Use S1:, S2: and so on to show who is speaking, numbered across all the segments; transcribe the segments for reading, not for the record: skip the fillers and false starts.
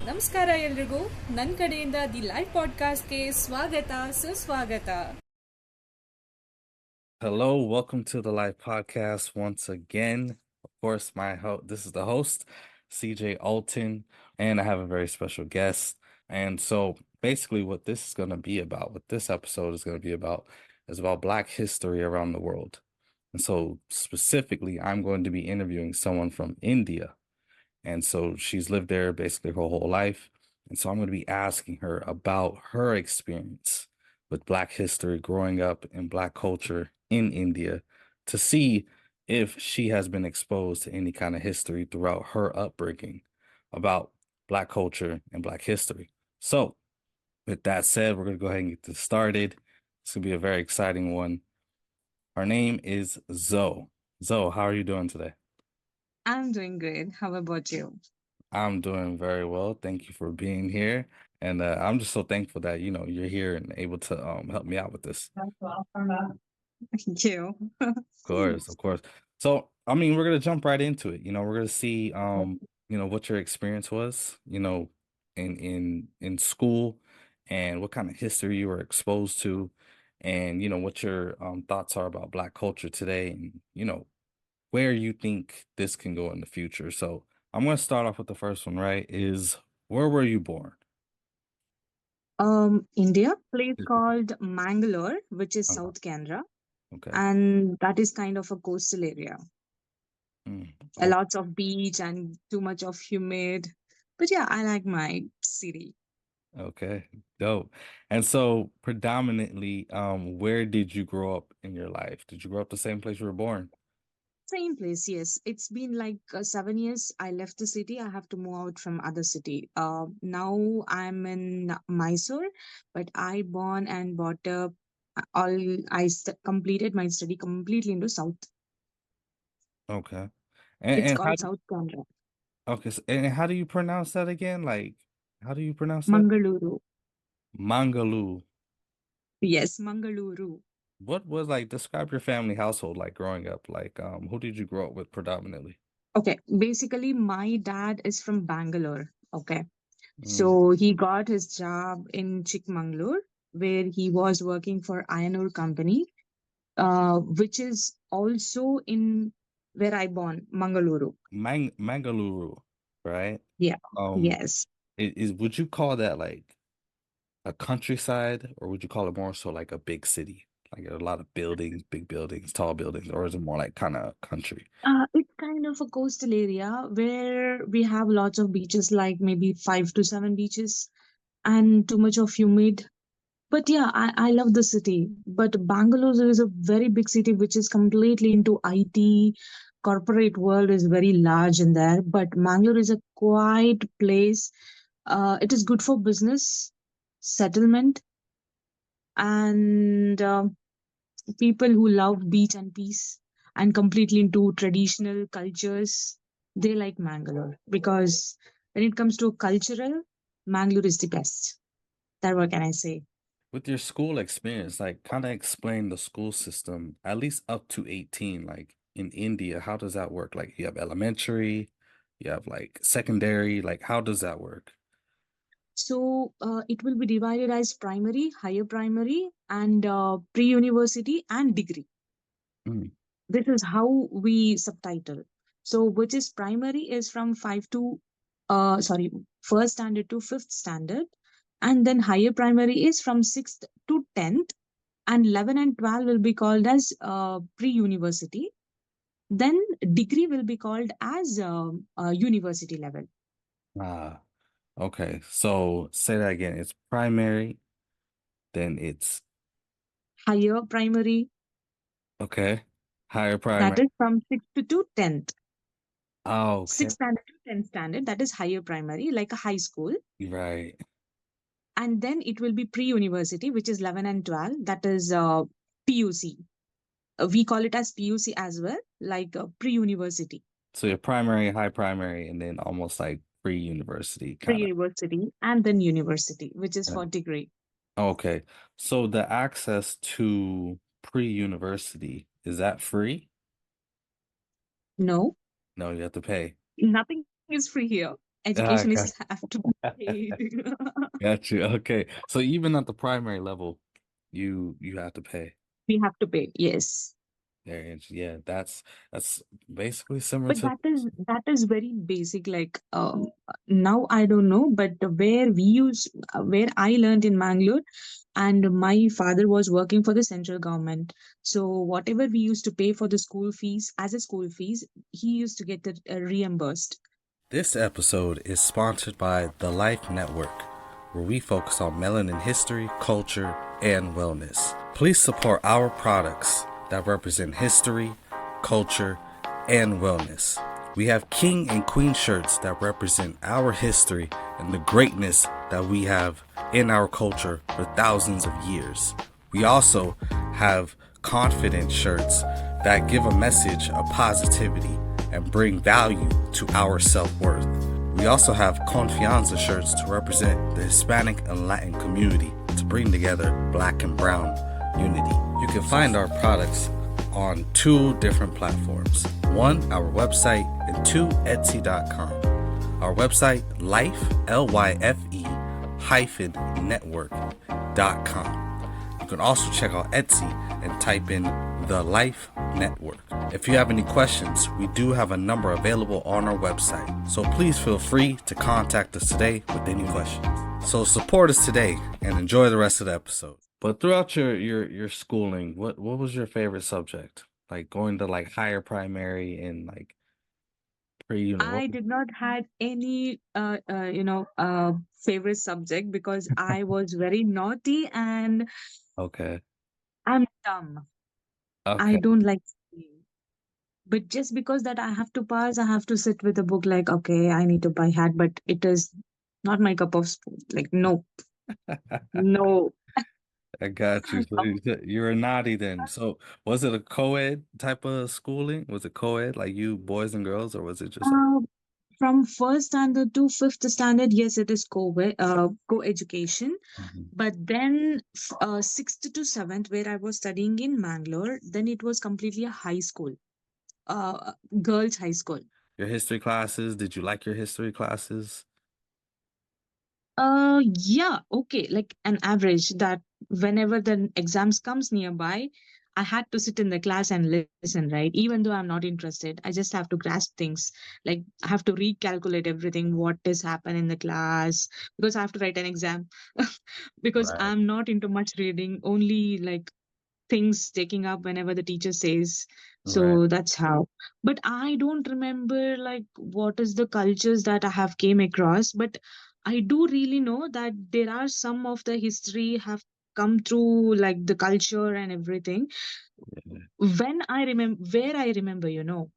S1: ನಮಸ್ಕಾರ ಎಲ್ರಿಗೂ ನನ್ನ ಕಡೆಯಿಂದ ದಿ ಲೈಫ್ ಪಾಡ್ಕಾಸ್ಟ್ಗೆ ಸ್ವಾಗತ ಸುಸ್ವಾಗತ.
S2: Hello, welcome to the Life Podcast once again. Of course, this is the host, CJ Alton, and I have a very special guest. And so basically what this is going to be about, what this episode is going to be about, is about Black history around the world. And so specifically, I'm going to be interviewing someone from India. And so she's lived there basically her whole life. And so I'm going to be asking her about her experience with Black history, growing up in Black culture in India, to see if she has been exposed to any kind of history throughout her upbringing about Black culture and Black history. So, with that said, we're going to go ahead and get this started. It's going to be a very exciting one. Her name is Zoe. Zoe, how are you doing today?
S3: I'm doing great. How about you?
S2: I'm doing very well. Thank you for being here. And I'm just so thankful that, you're here and able to help me out with this.
S3: Thank you.
S2: Of course, of course. So, I mean, we're gonna jump right into it. We're gonna see what your experience was, in school and what kind of history you were exposed to, and what your thoughts are about Black culture today, and where you think this can go in the future. So I'm going to start off with the first one, right? Is where were you born?
S3: India, place called Mangalore, which is
S2: Uh-huh.
S3: South Canada,
S2: Okay.
S3: and that is kind of a coastal area.
S2: Mm,
S3: A
S2: oh,
S3: lots of beach and too much of humid. But yeah, I like my city.
S2: okay. Dope. And so predominantly, where did you grow up in your life? Did you grow up the same place you were born?
S3: Same place, yes. It's been like 7 years. I left the city. I have to move out from other city. Now I'm in Mysore, but I born and brought up all. Completed my study completely into South.
S2: Okay.
S3: It's
S2: And how
S3: called South Canada,
S2: and how do you pronounce that again? Like, how do you pronounce that?
S3: Mangaluru.
S2: Mangaloo.
S3: Yes, Mangaluru.
S2: What was like describe your family household like growing up? Like, who did you grow up with predominantly?
S3: Okay, basically, my dad is from Bangalore. Okay,
S2: Mm,
S3: so he got his job in Chikmagalur, where he was working for iron ore company, which is also in where I born, Mangaluru.
S2: Mangaluru, right?
S3: Yeah.
S2: Um,
S3: Yes.
S2: would you call that like a countryside, or would you call it more so like a big city? Like a lot of buildings, big buildings, tall buildings, or is it more like kind of country?
S3: It's kind of a coastal area where we have lots of beaches, like maybe 5 to 7 beaches, and too much of humid. But yeah, I love the city. But Bangalore is a very big city which is completely into IT. Corporate world is very large in there. But Mangalore is a quiet place. It is good for business, settlement, and people who love beach and peace and completely into traditional cultures. They like Mangalore because when it comes to cultural, Mangalore is the best. That what can I say?
S2: With your school experience, like kind of explain the school system, at least up to 18, like in India, how does that work? Like you have elementary, you have like secondary, like how does that work?
S3: So it will be divided as primary, higher primary, and pre-university and degree.
S2: Mm,
S3: This is how we subtitle. So which is primary is from first standard to fifth standard, and then higher primary is from sixth to 10th, and 11 and 12 will be called as pre-university. Then degree will be called as university level.
S2: ah, okay. So say that again. It's primary, then it's
S3: Higher primary,
S2: okay. Higher
S3: that
S2: primary.
S3: is from sixth to 10th.
S2: Oh, okay.
S3: Sixth standard to 10th standard, that is higher primary, like a high school.
S2: Right.
S3: And then it will be pre-university, which is 11 and 12, that is PUC. We call it as PUC as well, like pre-university.
S2: So your primary, high primary, and then almost like pre-university kind of.
S3: Pre-university and then university, which is for degree.
S2: Okay. So the access to pre-university, is that free?
S3: No,
S2: No, you have to pay.
S3: nothing is free here.
S2: Ah,
S3: Education is have to be paid.
S2: got you. Okay. So even at the primary level, you have to pay.
S3: We have to pay, yes.
S2: Yeah, that's basically similar
S3: But
S2: to.
S3: that is very basic. Like now I don't know, but where I learned in Mangalore, and my father was working for the central government. So whatever we used to pay for the school fees as a school fees, he used to get it reimbursed.
S2: This episode is sponsored by the Life Network, where we focus on melanin history, culture, and wellness. Please support our products that represent history, culture, and wellness. We have king and queen shirts that represent our history and the greatness that we have in our culture for thousands of years. We also have confident shirts that give a message of positivity and bring value to our self-worth. We also have Confianza shirts to represent the Hispanic and Latin community to bring together Black and Brown unity. You can find our products on 2 different platforms. 1, our website, and 2, Etsy.com. Our website, Lyfe, Lyfe -network.com. You can also check out Etsy and type in the Life Network. If you have any questions, we do have a number available on our website. So please feel free to contact us today with any questions. So support us today and enjoy the rest of the episode. But throughout your schooling, what was your favorite subject? Like going to like higher primary and like pre-uni.
S3: I did not had any favorite subject because I was very naughty and
S2: Okay.
S3: I'm dumb. I
S2: Okay.
S3: don't like studying. But just because that I have to pass, I have to sit with a book like, okay, I need to buy hat, but it is not my cup of sport. Like, no, no.
S2: I got you. So you're a naughty then. So was it a co-ed type of schooling? Was it co-ed, like you boys and girls, or was it just like?
S3: Uh, from first standard to fifth standard, yes, it is co-education.
S2: Mhm.
S3: But then sixth to seventh, where I was studying in Mangalore, then it was completely a high school, girls' high school.
S2: Your history classes? Did you like your history classes?
S3: Yeah, okay, like an average that whenever the exams comes nearby, I had to sit in the class and listen, right? Even though I'm not interested, I just have to grasp things. Like I have to recalculate everything, what is happen in the class, because I have to write an exam. Because
S2: Right.
S3: I'm not into much reading, only like things taking up whenever the teacher says.
S2: Right.
S3: So that's how. But I don't remember like what is the cultures that I have came across, but I do really know that there are some of the history have come through like the culture and everything.
S2: Yeah.
S3: When I remember where I remember,
S2: Mhm.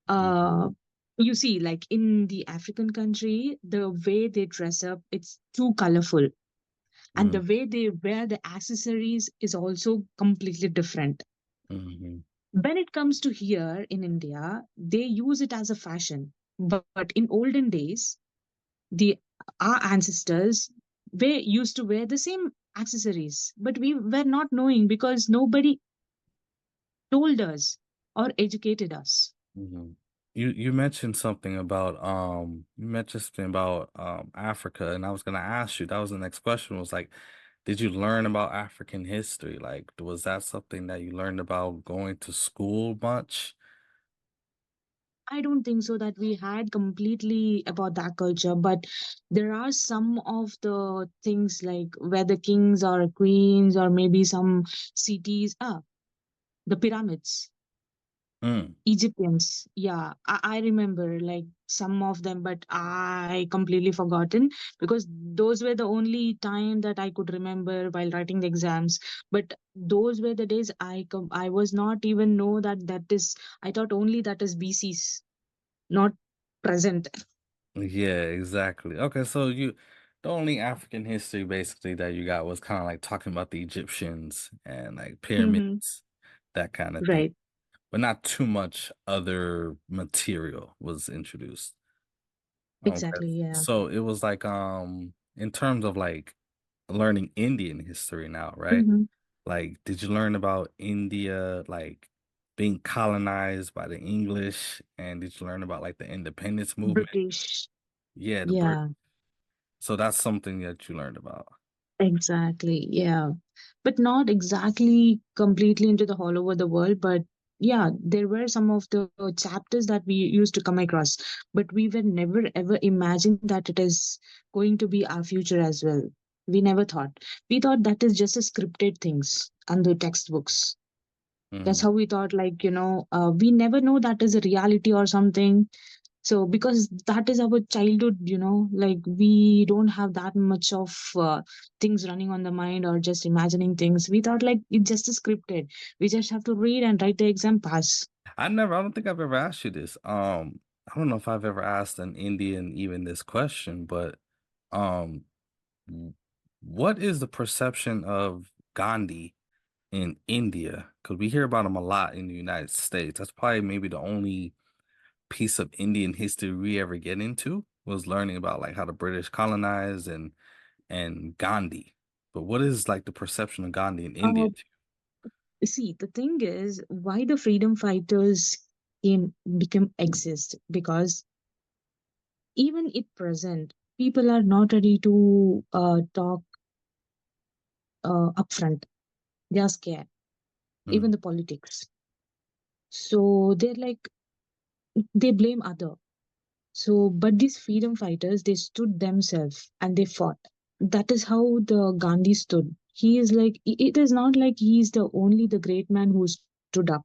S3: uh you see, like in the African country, the way they dress up, it's too colorful, and
S2: Mhm.
S3: the way they wear the accessories is also completely different.
S2: Mhm.
S3: When it comes to here in India, they use it as a fashion. But in olden days, the our ancestors they used to wear the same accessories, but we were not knowing because nobody told us or educated us.
S2: Mhm. You mentioned something about Africa, and I was gonna ask you, that was the next question, was like, did you learn about African history? Like, was that something that you learned about going to school much?
S3: I don't think so that we had completely about that culture, but there are some of the things like where the kings or queens or maybe some cities, the pyramids,
S2: Mm.
S3: Egyptians. Yeah, I remember like some of them, but I completely forgotten because those were the only time that I could remember while writing the exams. But those were the days I was not even know that that is. I thought only that is BC's, not present.
S2: Yeah, exactly. Okay, so the only African history basically that you got was kind of like talking about the Egyptians and like
S3: Hmm.
S2: pyramids, that kind of thing.
S3: Right.
S2: But not too much other material was introduced. Okay.
S3: Exactly. Yeah.
S2: So it was like in terms of like learning Indian history now, right?
S3: Hmm.
S2: Like did you learn about India like being colonized by the English, and did you learn about like the independence movement?
S3: British.
S2: Yeah, the Brit.
S3: Yeah,
S2: So that's something that you learned about.
S3: exactly. Yeah. But not exactly completely into the all over the world, but yeah, there were some of the chapters that we used to come across, but we were never ever imagined that it is going to be our future as well. We never thought. We thought that is just a scripted things and the textbooks. That's
S2: Mm.
S3: how we thought, like, we never know that is a reality or something. So because that is our childhood, like we don't have that much of things running on the mind or just imagining things. We thought like it's just a scripted. We just have to read and write the exam pass.
S2: I don't think I've ever asked you this. I don't know if I've ever asked an Indian even this question, but um, w- what is the perception of Gandhi in India? Because we hear about him a lot in the United States. That's probably maybe the only piece of Indian history we ever get into was learning about like how the British colonized and Gandhi. But what is like the perception of Gandhi in India?
S3: uh, See, the thing is why the freedom fighters came become exist, because even at present people are not ready to talk upfront. They are scared, even
S2: Mm,
S3: the politics. So they're like, they blame other. So, but these freedom fighters, they stood themselves and they fought. That is how the Gandhi stood. He is like, it is not like he is the only the great man who stood up.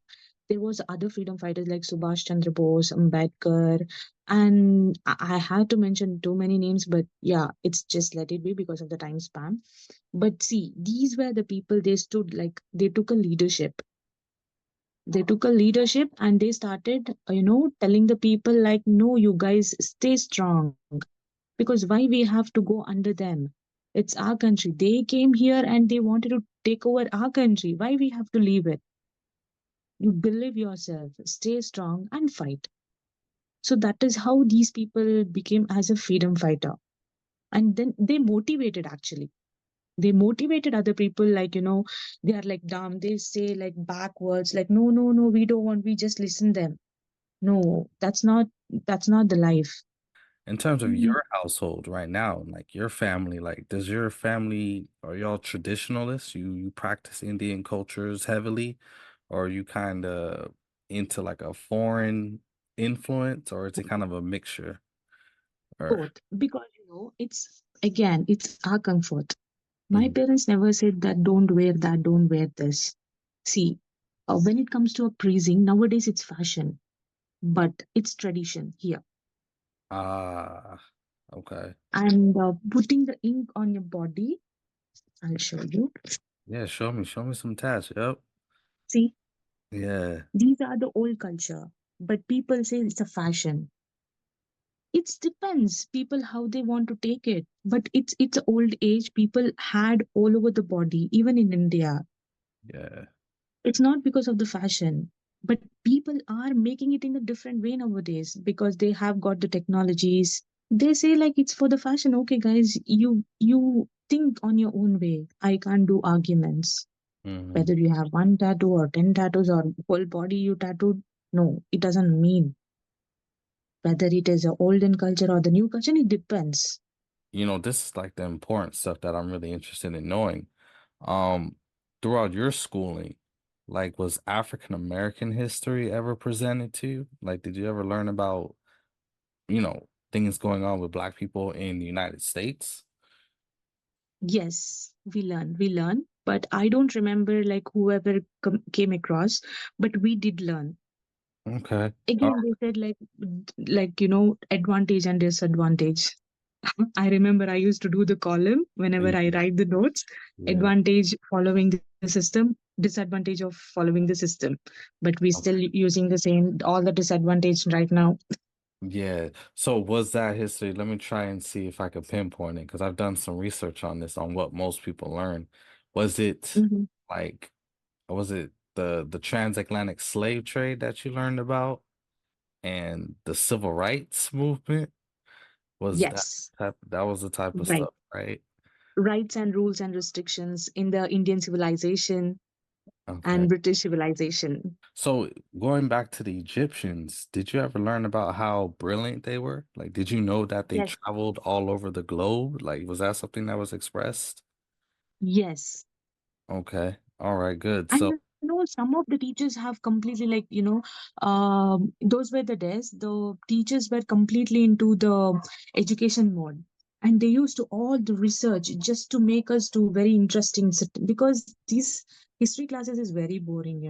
S3: There was other freedom fighters like Subhash Chandra Bose, Ambedkar, and I have to mention too many names, but yeah, it's just let it be because of the time span. But see, these were the people, they stood like they took a leadership. They took a leadership and they started, telling the people like, no, you guys stay strong, because why we have to go under them? It's our country. They came here and they wanted to take over our country. Why we have to leave it? You believe yourself, stay strong and fight. So that is how these people became as a freedom fighter. And then they motivated, actually. They motivated other people, like, they are like dumb, they say like backwards, like, no, no, no, we don't want, we just listen them. No, that's not the life.
S2: in terms of
S3: Mhm.
S2: your household right now, like your family, like does your family are y'all traditionalists? You practice Indian cultures heavily, or are you kind of into like a foreign influence, or is it kind of a mixture? Or
S3: Both, because it's our comfort. My
S2: Mhm.
S3: parents never said that don't wear that, don't wear this. See, when it comes to a praising, nowadays it's fashion, but it's tradition here.
S2: Ah, okay.
S3: And putting the ink on your body, I'll show you.
S2: Yeah, show me some tats. Yep.
S3: See,
S2: Yeah.
S3: these are the old culture, but people say it's a fashion. It depends people how they want to take it, but it's old age people had all over the body, even in India.
S2: Yeah.
S3: It's not because of the fashion, but people are making it in a different way nowadays because they have got the technologies. They say like it's for the fashion. Okay, guys, you think on your own way. I can't do arguments.
S2: Hmm.
S3: Whether you have one tattoo or 10 tattoos or whole body you tattooed, no, it doesn't mean. Whether it is a olden culture or the new culture, it depends.
S2: You know, this is like the important stuff that I'm really interested in knowing. Um, Throughout your schooling, like was African American history ever presented to you? Like, did you ever learn about, things going on with Black people in the United States?
S3: Yes, we learn, but I don't remember like whoever came across, but we did learn.
S2: Okay. Oh,
S3: Again, they said like advantage and disadvantage. I remember I used to do the column whenever I
S2: yeah.
S3: write the notes.
S2: Yeah.
S3: Advantage following the system, disadvantage of following the system. But we still using the same all the disadvantage right now.
S2: Yeah. So was that history? Let me try and see if I could pinpoint it because I've done some research on this on what most people learn. Was it
S3: Mhm.
S2: like was it the transatlantic slave trade that you learned about and the civil rights movement? Was
S3: Yes,
S2: that was the type of
S3: right.
S2: stuff, right?
S3: Rights and rules and restrictions in the Indian civilization.
S2: Okay.
S3: and British civilization.
S2: So going back to the Egyptians, did you ever learn about how brilliant they were? Like, did you know that they
S3: Yes,
S2: traveled all over the globe? Like, was that something that was expressed?
S3: yes.
S2: Okay. All right, good.
S3: And
S2: So,
S3: some of the teachers have completely like, those were the days. The teachers were completely into the education mode. And they used to all the research just to make us do very interesting because these history classes is very boring,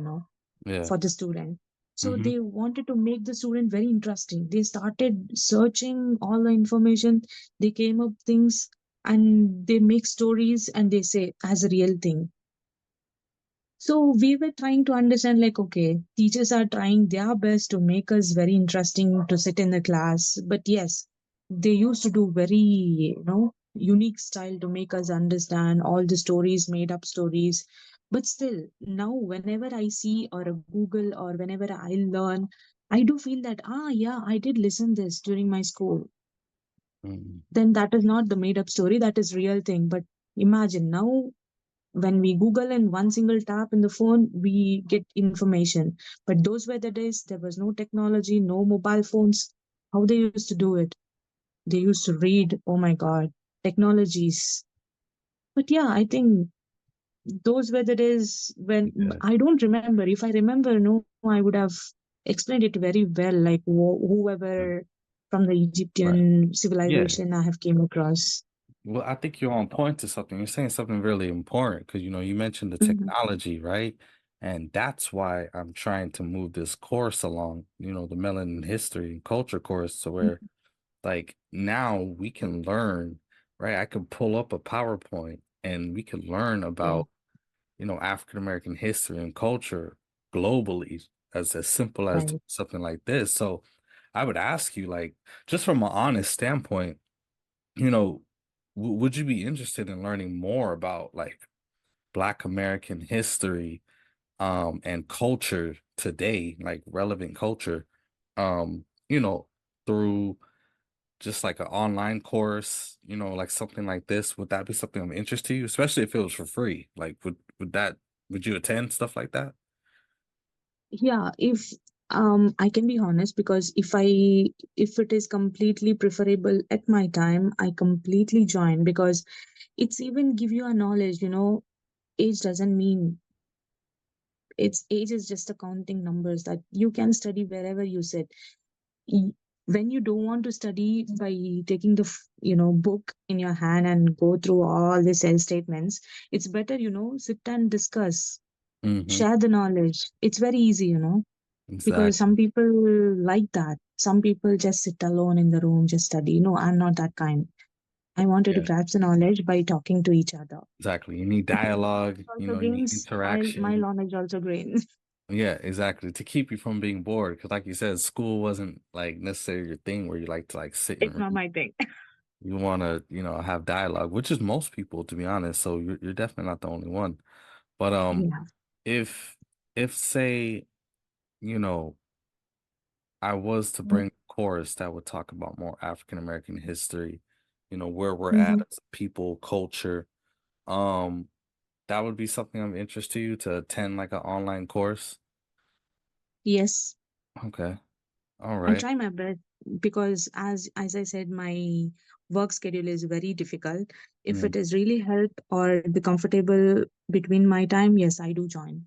S2: yeah.
S3: for the student. So
S2: Mm-hmm.
S3: they wanted to make the student very interesting. They started searching all the information. They came up things and they make stories and they say as a real thing. So we were trying to understand, like, okay, teachers are trying their best to make us very interesting to sit in the class. But yes, they used to do very, unique style to make us understand all the stories, made up stories. But still, now whenever I see or a Google or whenever I learn, I do feel that, yeah, I did listen this during my school.
S2: Mm-hmm.
S3: Then that is not the made up story, that is real thing. But imagine now when we Google in one single tap in the phone, we get information. But those were the days there was no technology, no mobile phones. How they used to do it? They used to read. Oh my God, technologies. But yeah, I think those were the days when
S2: Yeah.
S3: I don't remember. If I remember, no, I would have explained it very well, like
S2: Mm.
S3: whoever from the
S2: Right.
S3: Egyptian
S2: Yeah.
S3: civilization I have came across.
S2: Well, I think you're on point to something. You're saying something really important because, you mentioned the
S3: Mhm.
S2: technology, right? And that's why I'm trying to move this course along, the Melanin History and Culture course, to where like now we can learn, right? I can pull up a PowerPoint and we can learn
S3: Yeah,
S2: about, African American history and culture globally as simple as
S3: right.
S2: something like this. So I would ask you, like, just from an honest standpoint, you know, would you be interested in learning more about like Black American history and culture today, like relevant culture, you know, through just like an online course, like something like this? Would that be something of interest to you, especially if it was for free? Like, would you attend stuff like that?
S3: Yeah, if I can be honest, because if it is completely preferable at my time, I completely join because it's even give you a knowledge, age doesn't mean age is just a counting numbers that you can study wherever you sit. Y- When you don't want to study by taking the book in your hand and go through all the cell statements, it's better, sit and discuss,
S2: Mm-hmm.
S3: share the knowledge. It's very easy, because some
S2: Exactly.
S3: people like that. Some people just sit alone in the room, just study. No, I'm not that kind. I wanted to
S2: Yeah,
S3: grasp the knowledge by talking to each other.
S2: exactly. You need dialogue,
S3: Also
S2: you need
S3: gains my
S2: interaction.
S3: knowledge also gains.
S2: Yeah, exactly. To keep you from being bored. Because like you said, school wasn't like necessarily your thing where you like to like sit
S3: It's
S2: and
S3: not
S2: read.
S3: my thing.
S2: You want to, have dialogue, which is most people, to be honest. So you're definitely not the only one. But
S3: Yeah.
S2: if say, you know, I was to bring a course that would talk about more African American history, where we're at
S3: Mhm.
S2: as a people, culture, um, that would be something of interest to you to attend like an online course.
S3: Yes,
S2: Okay. All
S3: I'll
S2: right.
S3: try my best because as I said, my work schedule is very difficult. If
S2: Mm,
S3: it is really help or be comfortable between my time, yes, I do join.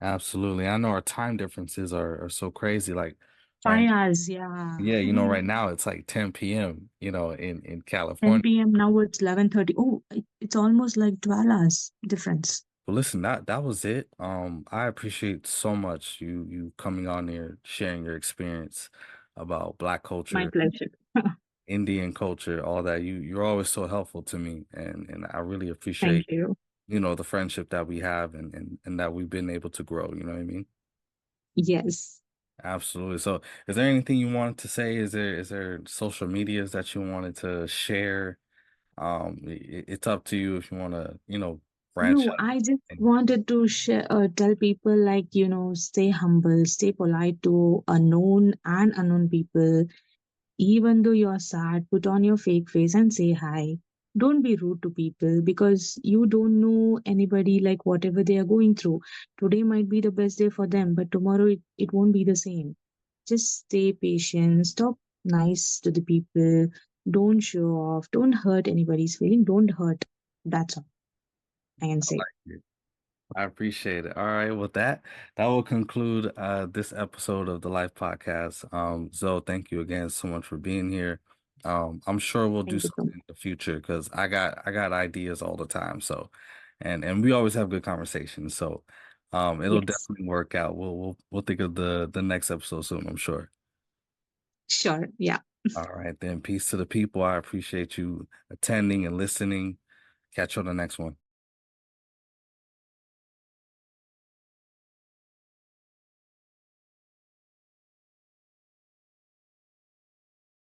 S2: absolutely. I know our time differences are so crazy. Like right,
S3: 5 hours, yeah.
S2: yeah, right now it's like 10 p.m., in California.
S3: 10 p.m. now it's 11:30. Oh, it's almost like 12 hours difference.
S2: But listen, that was it. I appreciate so much you coming on here, sharing your experience about Black
S3: My
S2: culture,
S3: pleasure.
S2: Indian culture, all that. You're always so helpful to me, and I really
S3: Thank
S2: appreciate,
S3: you.
S2: the friendship that we have and that we've been able to grow, you know what I mean?
S3: Yes.
S2: Absolutely. So, is there anything you wanted to say? Is there social medias that you wanted to share? It's up to you if you want to, branch
S3: No,
S2: out.
S3: I just
S2: And
S3: wanted to share, tell people like, stay humble, stay polite to known and unknown people. Even though you're sad, put on your fake face and say hi. Don't be rude to people because you don't know anybody, like whatever they are going through. Today might be the best day for them, but tomorrow it won't be the same. Just stay patient, stop nice to the people, don't show off, don't hurt anybody's feeling, don't hurt. That's all I can
S2: I
S3: say.
S2: like it. I appreciate it. All right, with that will conclude this episode of the Life Podcast. Zoe, thank you again so much for being here. I'm sure we'll do
S3: Thank you so
S2: something
S3: much.
S2: in the future because I got ideas all the time. So, and we always have good conversations. So, it'll
S3: Yes,
S2: definitely work out. We'll think of the next episode soon, I'm sure.
S3: sure. Yeah.
S2: All right, then. Peace to the people. I appreciate you attending and listening. Catch you on the next one.